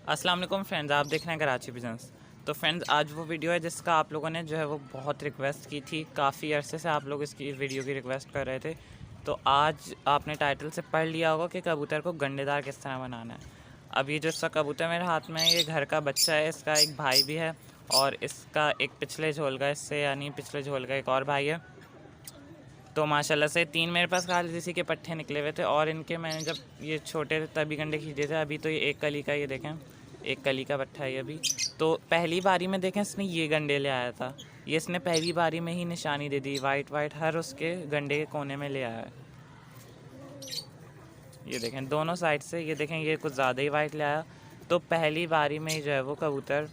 अस्सलाम वालेकुम फ्रेंड्स, आप देख रहे हैं कराची बिजनेस। तो फ्रेंड्स, आज वो वीडियो है जिसका आप लोगों ने जो है वो बहुत रिक्वेस्ट की थी। काफ़ी अरसे से आप लोग इसकी वीडियो की रिक्वेस्ट कर रहे थे। तो आज आपने टाइटल से पढ़ लिया होगा कि कबूतर को गंडेदार किस तरह बनाना है। अब ये जो इसका कबूतर मेरे हाथ में है, ये घर का बच्चा है। इसका एक भाई भी है और इसका एक पिछले झोल का इससे यानी पिछले झोल का एक और भाई है। तो माशाल्लाह से 3 मेरे पास काले देसी के पट्ठे निकले हुए थे और इनके मैंने जब ये छोटे थे तभी गंडे खींचे थे। अभी तो ये एक कली का, ये देखें, एक कली का पट्ठा है ये अभी। तो पहली बारी में देखें इसने ये गंडे ले आया था। ये इसने पहली बारी में ही निशानी दे दी, वाइट वाइट हर उसके गंडे के कोने में ले आया है। ये देखें दोनों साइड से, ये देखें ये कुछ ज़्यादा ही वाइट ले आया। तो पहली बारी में ही जो है वो कबूतर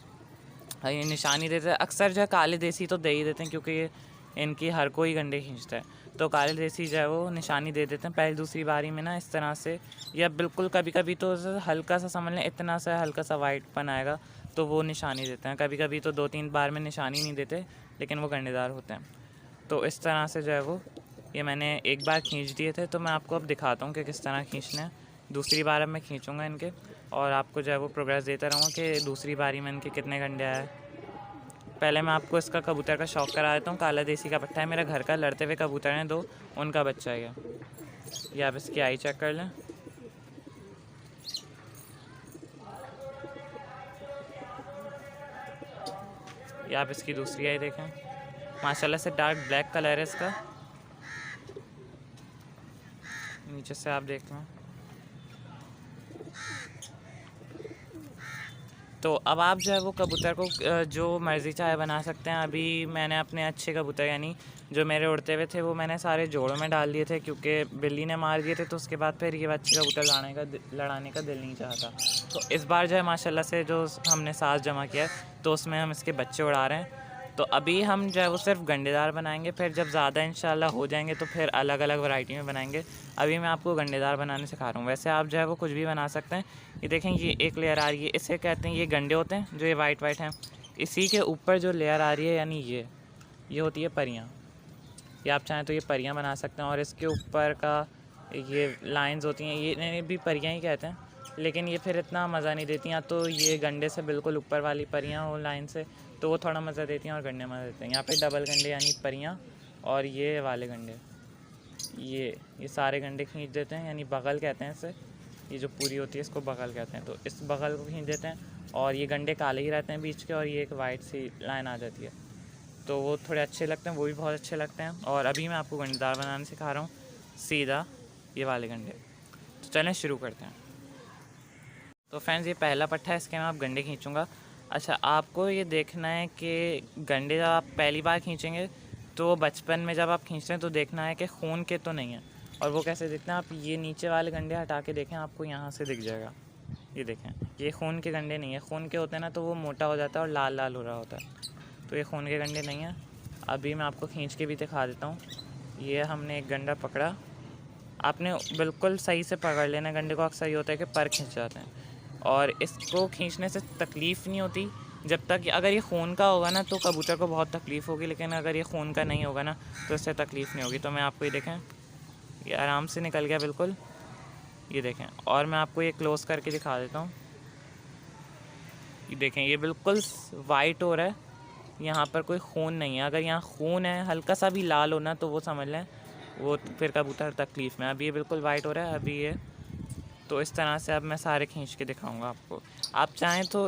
ये निशानी देते हैं। अक्सर जो है काले देसी तो दे ही देते हैं क्योंकि ये इनकी हर कोई गंडे खींचता है। तो काले देसी जो है वो निशानी दे देते हैं पहली दूसरी बारी में ना, इस तरह से। या बिल्कुल कभी कभी तो हल्का सा समझ लें, इतना सा हल्का सा वाइटपन आएगा तो वो निशानी देते हैं। कभी कभी तो 2-3 बार में निशानी नहीं देते लेकिन वो गंडेदार होते हैं। तो इस तरह से जो है वो ये मैंने एक बार खींच दिए थे। तो मैं आपको अब दिखाता हूँ कि किस तरह खींचना है। दूसरी बार अब मैं खींचूँगा इनके और आपको जो है वो प्रोग्रेस देता रहूँगा कि दूसरी बारी में इनके कितने गंडे आए। पहले मैं आपको इसका कबूतर का शौक़ करा देता हूँ। काला देसी का पट्टा है मेरा घर का, लड़ते हुए कबूतर हैं 2, उनका बच्चा है ये आप इसकी आई चेक कर लें। ये आप इसकी दूसरी आई देखें, माशाल्लाह से डार्क ब्लैक कलर है इसका। नीचे से आप देख लें। तो अब आप जो है वो कबूतर को जो मर्ज़ी चाहे बना सकते हैं। अभी मैंने अपने अच्छे कबूतर यानी जो मेरे उड़ते हुए थे वो मैंने सारे जोड़ों में डाल दिए थे क्योंकि बिल्ली ने मार दिए थे। तो उसके बाद फिर ये अच्छे कबूतर लड़ाने का दिल नहीं चाहता। तो इस बार जो है माशाल्लाह से जो हमने साज जमा किया तो उसमें हम इसके बच्चे उड़ा रहे हैं। तो अभी हम जो है वो सिर्फ गंडेदार बनाएंगे, फिर जब ज़्यादा इंशाल्लाह हो जाएंगे तो फिर अलग अलग वैरायटी में बनाएंगे। अभी मैं आपको गंडेदार बनाने सिखा रहा हूँ। वैसे आप जो है वो कुछ भी बना सकते हैं। ये देखें ये एक लेयर आ रही है, इसे कहते हैं, ये गंडे होते हैं जो ये वाइट वाइट हैं। इसी के ऊपर जो लेयर आ रही है यानी ये होती है परियाँ। ये आप चाहें तो ये परियाँ बना सकते हैं और इसके ऊपर का ये लाइंस होती हैं, ये भी परियाँ ही कहते हैं लेकिन ये फिर इतना मज़ा नहीं देती। या तो ये गंडे से बिल्कुल ऊपर वाली परियाँ हो लाइन से तो वो थोड़ा मज़ा देती हैं और गंडे मज़ा देते हैं। यहाँ पे डबल गंडे यानी परियाँ और ये वाले गंडे, ये सारे गंडे खींच देते हैं यानी बगल कहते हैं इसे। ये जो पूरी होती है इसको बगल कहते हैं। तो इस बगल को खींच देते हैं और ये गंडे काले ही रहते हैं बीच के और ये एक वाइट सी लाइन आ जाती है। तो वो थोड़े अच्छे लगते हैं, वो भी बहुत अच्छे लगते हैं। और अभी मैं आपको गंडेदार बनाने सिखा रहा हूँ, सीधा ये वाले गंडे। तो चलें शुरू करते हैं। तो फ्रेंड्स, ये पहला पट्टा है, इसके मैं आप गंडे खींचूँगा। अच्छा, आपको ये देखना है कि गंडे जब आप पहली बार खींचेंगे तो बचपन में जब आप खींचते हैं तो देखना है कि खून के तो नहीं है। और वो कैसे दिखते हैं, आप ये नीचे वाले गंडे हटा के देखें, आपको यहाँ से दिख जाएगा। ये देखें, ये खून के गंडे नहीं है। खून के होते हैं ना तो वो मोटा हो जाता है और लाल लाल हो रहा होता है। तो ये खून के गंडे नहीं हैं। अभी मैं आपको खींच के भी दिखा देता हूँ। ये हमने एक गंडा पकड़ा, आपने बिल्कुल सही से पकड़ लेना गंडे को। अक्सर ये होता है कि पर खींच जाते हैं और इसको खींचने से तकलीफ़ नहीं होती जब तक, अगर ये खून का होगा ना तो कबूतर को बहुत तकलीफ़ होगी, लेकिन अगर ये खून का नहीं होगा ना तो इससे तकलीफ़ नहीं होगी। तो मैं आपको ये देखें, ये आराम से निकल गया बिल्कुल, ये देखें। और मैं आपको ये क्लोज़ करके दिखा देता हूँ। ये देखें, ये बिल्कुल वाइट हो रहा है, यहाँ पर कोई खून नहीं है। अगर यहाँ खून है, हल्का सा भी लाल होना, तो वो समझ लें वो फिर कबूतर तकलीफ़ में। अभी ये बिल्कुल वाइट हो रहा है अभी ये। तो इस तरह से अब मैं सारे खींच के दिखाऊंगा आपको। आप चाहें तो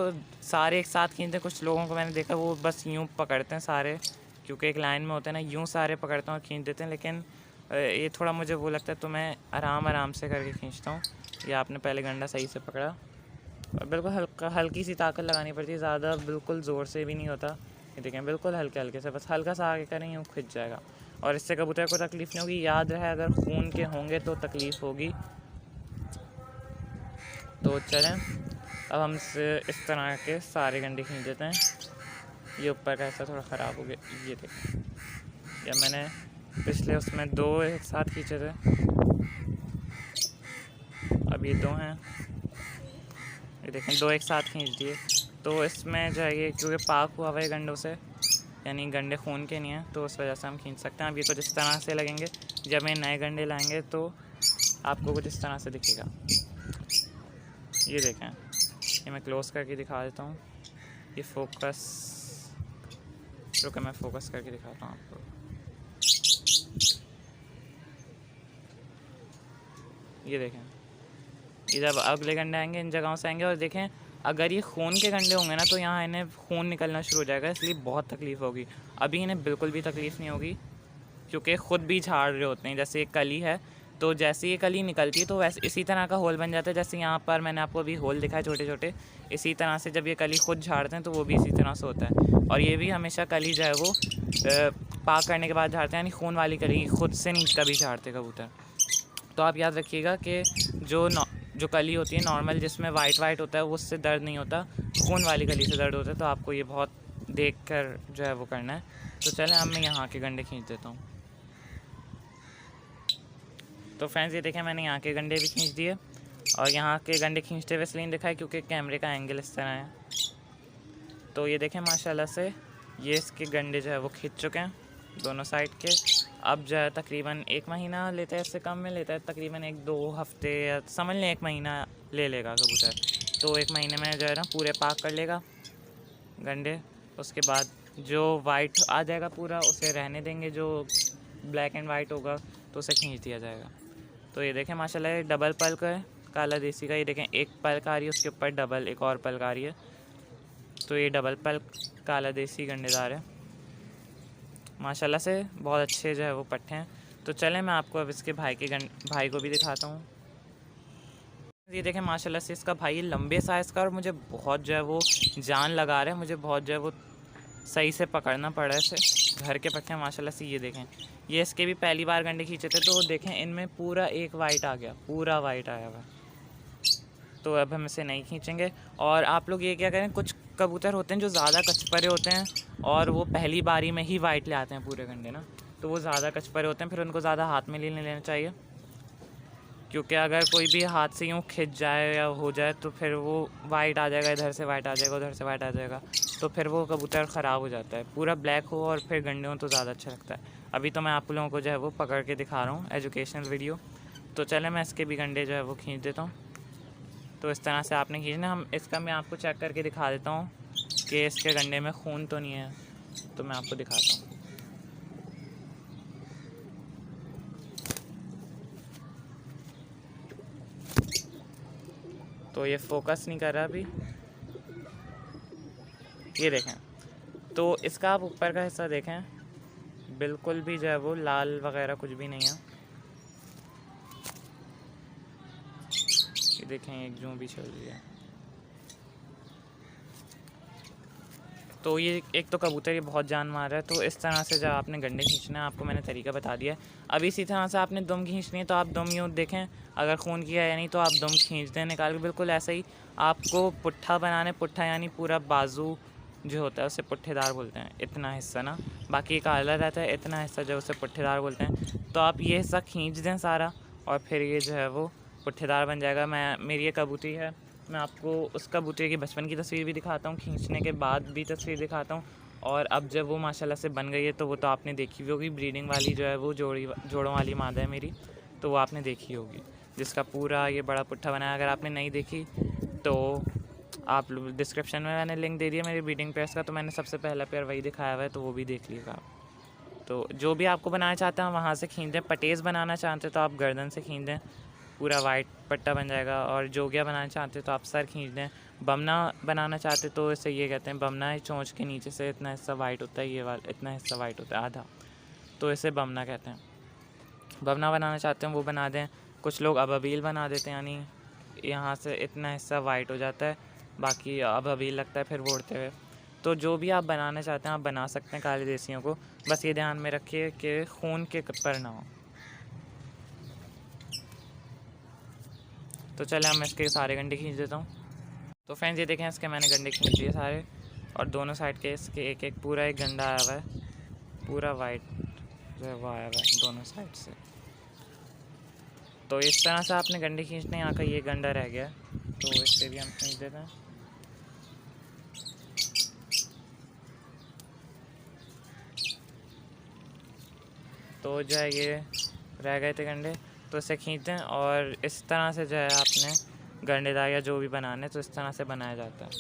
सारे एक साथ खींचते हैं। कुछ लोगों को मैंने देखा वो बस यूँ पकड़ते हैं सारे, क्योंकि एक लाइन में होते हैं ना, यूँ सारे पकड़ते हैं और खींच देते हैं। लेकिन ये थोड़ा मुझे वो लगता है तो मैं आराम से करके खींचता हूँ। ये आपने पहले गंडा सही से पकड़ा और बिल्कुल हल्की सी ताकत लगानी पड़ती है, ज़्यादा बिल्कुल ज़ोर से भी नहीं होता। ये देखें, बिल्कुल हल्के हल्के से, बस हल्का सा आगे करें, यूँ खिंच जाएगा और इससे कबूतर को तकलीफ़ नहीं होगी। याद रहे, अगर खून के होंगे तो तकलीफ़ होगी। तो चलें, अब हम इस तरह के सारे गंडे खींच देते हैं। ये ऊपर का हिस्सा थोड़ा ख़राब हो गया, ये देखें, या मैंने पिछले उसमें 2 एक साथ खींचे थे, अब ये 2 हैं। ये देखें, 2 एक साथ खींच दिए। तो इसमें जो है ये क्योंकि पाक हुआ हुआ है गंडों से, यानी गंडे खून के नहीं हैं, तो उस वजह से हम खींच सकते हैं। अब ये कुछ इस तरह से लगेंगे। जब ये नए गंडे लाएंगे तो आपको कुछ इस तरह से दिखेगा। ये देखें, ये मैं क्लोज करके दिखा देता हूँ। ये फोकस, रुको मैं फोकस करके दिखाता हूँ आपको। ये देखें, ये जब अगले गंडे आएंगे इन जगहों से आएंगे, और देखें अगर ये खून के गंडे होंगे ना तो यहाँ इन्हें खून निकलना शुरू हो जाएगा, इसलिए बहुत तकलीफ़ होगी। अभी इन्हें बिल्कुल भी तकलीफ़ नहीं होगी क्योंकि ख़ुद भी झाड़ रहे होते हैं। जैसे एक कली है, तो जैसे ये कली निकलती है तो वैसे इसी तरह का होल बन जाता है। जैसे यहाँ पर मैंने आपको अभी होल दिखाया छोटे छोटे, इसी तरह से जब ये कली खुद झाड़ते हैं तो वो भी इसी तरह से होता है। और ये भी हमेशा कली जो है वो पाक करने के बाद झाड़ते हैं, यानी खून वाली कली खुद से नहीं कभी झाड़ते कबूतर। तो आप याद रखिएगा कि जो कली होती है नॉर्मल जिसमें वाइट होता है वो उससे दर्द नहीं होता, खून वाली कली से दर्द होता है। तो आपको ये बहुत देख कर जो है वो करना है। तो चलें अब मैं यहाँ के गंडे खींच देता हूँ। तो फ्रेंड्स ये देखें मैंने यहाँ के गंडे भी खींच दिए, और यहाँ के गंडे खींचते हुए इसलिए दिखाए क्योंकि कैमरे का एंगल इस तरह है। तो ये देखें माशाल्लाह से ये इसके गंडे जो है वो खींच चुके हैं दोनों साइड के। अब जो है तकरीबन 1 महीना लेता है, इससे कम में लेता है, तकरीबन 1-2 हफ्ते या समझ लें 1 महीना ले लेगा कबूतर। तो 1 महीने में जो है ना पूरे पाक कर लेगा गंडे। उसके बाद जो वाइट आ जाएगा पूरा उसे रहने देंगे, जो ब्लैक एंड वाइट होगा तो उसे खींच दिया जाएगा। तो ये देखें माशाल्लाह ये डबल पल्क है काला देसी का। ये देखें एक पल्क आ रही है, उसके ऊपर डबल एक और पल्क आ रही है। तो ये डबल पल्क काला देसी गंडेदार है माशाल्लाह से, बहुत अच्छे जो है वो पट्टे हैं। तो चलें मैं आपको अब इसके भाई को भी दिखाता हूँ। ये देखें माशाल्लाह से इसका भाई लंबे साइज़ का, और मुझे बहुत जो है वो जान लगा रहा है, मुझे बहुत जो है वो सही से पकड़ना पड़ा है इसे। घर के पट्टे माशाल्लाह से। ये देखें ये इसके भी पहली बार गंडे खींचे थे, तो देखें इनमें पूरा एक वाइट आ गया, पूरा वाइट आया हुआ। तो अब हम इसे नहीं खींचेंगे। और आप लोग ये क्या करें, कुछ कबूतर होते हैं जो ज़्यादा कचपरे होते हैं और वो पहली बारी में ही वाइट ले आते हैं पूरे गंडे ना, तो वो ज़्यादा कचपरे होते हैं, फिर उनको ज़्यादा हाथ में नहीं लेना चाहिए, क्योंकि अगर कोई भी हाथ से यूँ खिंच जाए या हो जाए तो फिर वो वाइट आ जाएगा, इधर से वाइट आ जाएगा, उधर से वाइट आ जाएगा, तो फिर वो कबूतर ख़राब हो जाता है। पूरा ब्लैक हो और फिर गंडे हो तो ज़्यादा अच्छा लगता है। अभी तो मैं आप लोगों को जो है वो पकड़ के दिखा रहा हूँ एजुकेशनल वीडियो। तो चले मैं इसके भी गंडे जो है वो खींच देता हूँ। तो इस तरह से आपने खींचना। हम इसका मैं आपको चेक करके दिखा देता हूँ कि इसके गंडे में खून तो नहीं है, तो मैं आपको दिखाता हूँ। तो ये फोकस नहीं कर रहा अभी, ये देखें। तो इसका आप ऊपर का हिस्सा देखें, बिल्कुल भी जो है वो लाल वगैरह कुछ भी नहीं है। ये देखें एक जूं भी चल रही है। तो ये एक तो कबूतर ये बहुत जान मार रहा है। तो इस तरह से जब आपने गंडे खींचना है, आपको मैंने तरीका बता दिया है। अब इसी तरह से आपने दुम खींचनी है, तो आप दुम यूँ देखें अगर खून किया है या नहीं, तो आप दुम खींच दें निकाल के। बिल्कुल ऐसा ही आपको पुट्ठा बनाने, पुट्ठा यानी पूरा बाजू जो होता है उसे पुट्ठेदार बोलते हैं, इतना हिस्सा ना, बाकी काला रहता है, इतना हिस्सा जो उसे पुट्ठेदार बोलते हैं। तो आप ये हिस्सा खींच दें सारा, और फिर ये जो है वो पुट्ठेदार बन जाएगा। मेरी ये कबूतरी है, मैं आपको उस कबूतरी की बचपन की तस्वीर भी दिखाता हूँ, खींचने के बाद भी तस्वीर दिखाता हूँ। और अब जब वो माशाल्लाह से बन गई है तो वो तो आपने देखी भी होगी। ब्रीडिंग वाली जो है वो जोड़ों वाली मादा है मेरी, तो वो आपने देखी होगी, जिसका पूरा ये बड़ा पुट्ठा बनाया। अगर आपने नहीं देखी तो आप डिस्क्रिप्शन में मैंने लिंक दे दिया मेरी ब्रीडिंग पेयर्स का, तो मैंने सबसे पहला पेयर वही दिखाया हुआ है, तो वो भी देख लीजिएगा आप। तो जो भी आपको बनाना चाहते हैं वहाँ से खींच दें। पटेज़ बनाना चाहते हैं तो आप गर्दन से खींच दें, पूरा वाइट पट्टा बन जाएगा। और जोगिया बनाना चाहते हैं तो आप सर खींच दें। बमना बनाना चाहते तो इसे ये कहते हैं बमना है, चोंच के नीचे से इतना हिस्सा वाइट होता है, ये वाला इतना हिस्सा वाइट होता है आधा, तो इसे बमना कहते हैं। बमना बनाना चाहते हैं वो बना दें। कुछ लोग अबाबील बना देते हैं, यानी यहाँ से इतना हिस्सा वाइट हो जाता है, बाकी अबाबील लगता है फिर वो उड़ते हुए। तो जो भी आप बनाना चाहते हैं आप बना सकते हैं काले देसियों को, बस ये ध्यान में रखिए कि खून के पर ना हो। तो चले हम इसके सारे गंडे खींच देता हूँ। तो फ्रेंड्स ये देखें इसके मैंने गंडे खींच दिए सारे, और दोनों साइड के इसके एक एक पूरा एक गंडा आया हुआ है, पूरा वाइट जो है वो आया हुआ है दोनों साइड से। तो इस तरह से आपने गंडे खींचने, यहाँ का ये गंडा रह गया तो इससे भी हम खींच देते हैं। तो जो है ये रह गए थे गंडे, तो इसे खींच दें। और इस तरह से जो है आपने गंडेदार या जो भी बनाने, तो इस तरह से बनाया जाता है।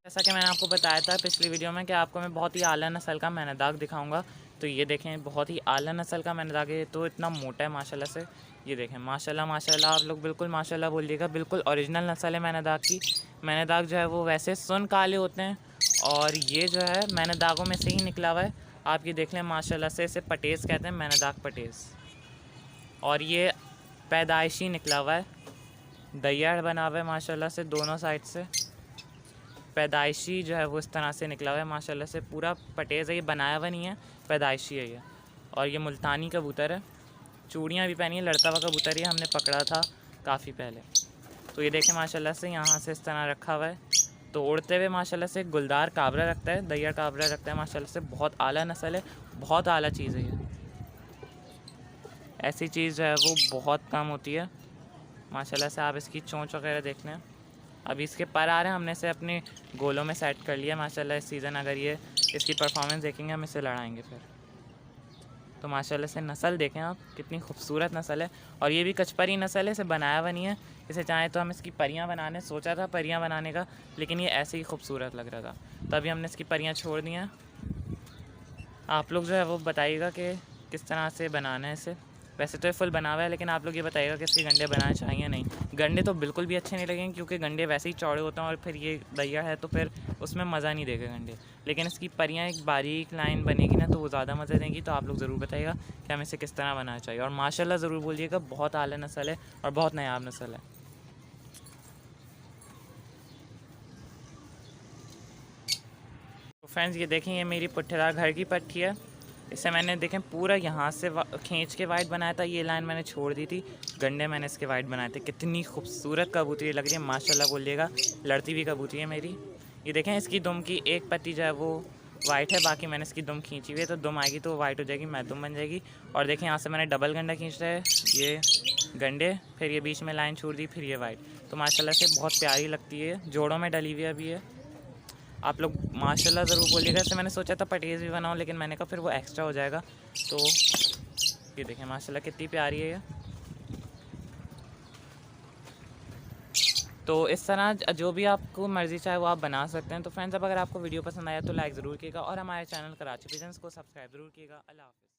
जैसा कि मैंने आपको बताया था पिछली वीडियो में कि आपको मैं बहुत ही आला नस्ल का मैनादाग दिखाऊंगा। तो ये देखें, बहुत ही आला नस्ल का मैनादाग है। तो इतना मोटा है माशाल्लाह से। ये देखें, माशाल्लाह माशाल्लाह, आप लोग बिल्कुल माशाल्लाह बोलिएगा। बिल्कुल ओरिजिनल नस्ल है मैनादाग की। मैनादाग जो है वो वैसे सुन काले होते हैं, और ये जो है मैनादागों में से ही निकला हुआ है। आप ये देख लें माशाल्लाह से, इसे पटेज़ कहते हैं, मैनादाग पटेज़। और ये पैदाइशी निकला हुआ है, दैयाड़ बना हुआ है माशाल्लाह से दोनों साइड से। पैदाइशी जो है वो इस तरह से निकला हुआ है माशाल्लाह से, पूरा पटेज़ है, ये बनाया हुआ नहीं है, पैदाइशी है ये। और ये मुल्तानी कबूतर है, चूड़ियाँ भी पहनी है, लड़ता हुआ कबूतर ये हमने पकड़ा था काफ़ी पहले। तो ये देखें माशाल्लाह से, यहाँ से इस तरह रखा हुआ है। तो उड़ते हुए माशाल्लाह से गुलदार काबरा रखता है, दैयाड़ काबरा रखता है माशाल्लाह से। बहुत आला नस्ल है, बहुत आला चीज़ है ये। ऐसी चीज़ जो है वो बहुत कम होती है माशाल्लाह से। आप इसकी चोंच वगैरह देख लें। अभी इसके पर आ रहे हैं, हमने इसे अपने गोलों में सेट कर लिया माशाल्लाह। इस सीज़न अगर ये इसकी परफॉर्मेंस देखेंगे, हम इसे लड़ाएंगे फिर। तो माशाल्लाह से नस्ल देखें आप, कितनी खूबसूरत नस्ल है। और ये भी कचपरी नस्ल है, इसे बनाया हुआ नहीं है। इसे चाहें तो हम इसकी परियां बनाने सोचा था, परियां बनाने का, लेकिन ये ऐसे ही खूबसूरत लग रहा था, तभी हमने इसकी परियां छोड़ दी हैं। आप लोग जो है वो बताइएगा कि किस तरह से बनाना है इसे। वैसे तो ये फुल बना हुआ है, लेकिन आप लोग ये बताइएगा कि इसके गंडे बनाने चाहिए नहीं। गंडे तो बिल्कुल भी अच्छे नहीं लगेंगे, क्योंकि गंडे वैसे ही चौड़े होते हैं, और फिर ये दैया है तो फिर उसमें मज़ा नहीं देगा गंडे। लेकिन इसकी परियां एक बारीक लाइन बनेगी ना, तो वो ज़्यादा मज़े देंगी। तो आप लोग ज़रूर बताइएगा कि हमें इसे किस तरह बनाना चाहिए। और माशाल्लाह ज़रूर बोलिएगा, बहुत आला नस्ल है और बहुत नायाब नस्ल है। तो फ्रेंड्स ये देखें, ये मेरी पुट्ठेदार घर की पट्टी है। इसे मैंने देखें पूरा यहाँ से खींच के वाइट बनाया था, ये लाइन मैंने छोड़ दी थी, गंडे मैंने इसके वाइट बनाए थे। कितनी खूबसूरत कबूतरी लग रही है माशाल्लाह बोलिएगा, लड़ती हुई कबूतरी है मेरी। ये देखें, इसकी दुम की एक पत्ती जो है वो वाइट है, बाकी मैंने इसकी दुम खींची हुई है। तो दुम आएगी तो वाइट हो जाएगी, मैदुम बन जाएगी। और देखें यहाँ से मैंने डबल गंडा खींच रहा है, ये गंडे, फिर ये बीच में लाइन छोड़ दी, फिर ये वाइट। तो माशाल्लाह से बहुत प्यारी लगती है, जोड़ों में डली हुई अभी है। आप लोग माशाल्लाह ज़रूर बोलिएगा। ऐसे मैंने सोचा था पटेज़ भी बनाऊँ, लेकिन मैंने कहा फिर वो एक्स्ट्रा हो जाएगा। तो ये देखें माशाल्लाह कितनी प्यारी है ये। तो इस तरह जो भी आपको मर्ज़ी चाहे वो आप बना सकते हैं। तो फ्रेंड्स, अब अगर आपको वीडियो पसंद आया तो लाइक ज़रूर कीजिएगा, और हमारे चैनल कराची पिजन्स को सब्सक्राइब ज़रूर कीजिएगा। अल्लाह हाफ़िज़।